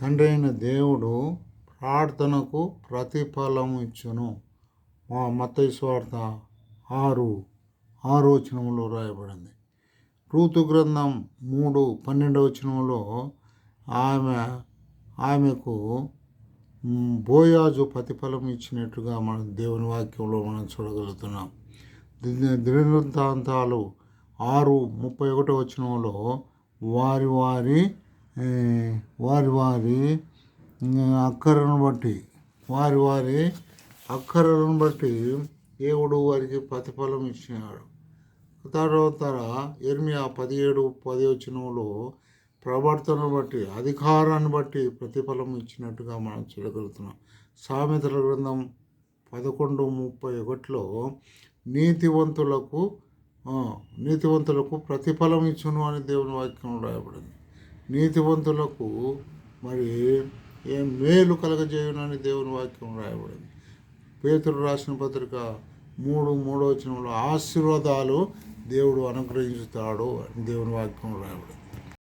తండ్రి అయిన దేవుడు ప్రార్థనకు ప్రతిఫలం ఇచ్చును. మత్తయి సువార్త 6:6 రాయబడింది. రూతు గ్రంథం 3:12 ఆమెకు బోయాజు ప్రతిఫలం ఇచ్చినట్టుగా మన దేవుని వాక్యంలో మనం చూడగలుగుతున్నాం. దినవృత్తాంతాలు 6:31 వారి వారి అక్కరలను బట్టి దేవుడు వారికి ప్రతిఫలం ఇచ్చినాడు. తర్వాత యిర్మీయా 17:10 ప్రవర్తన బట్టి అధికారాన్ని బట్టి ప్రతిఫలం ఇచ్చినట్టుగా మనం చూడగలుగుతున్నాం. సామెతల గ్రంథం 11:31 నీతివంతులకు ప్రతిఫలం ఇచ్చును అని దేవుని వాక్యం రాయబడింది. నీతివంతులకు మరి ఏం మేలు కలగజేయునని దేవుని వాక్యం రాయబడింది. పేతురు రాసిన పత్రిక 3:3 ఆశీర్వాదాలు దేవుడు అనుగ్రహించుతాడు అని దేవుని వాక్యం రాయబడింది.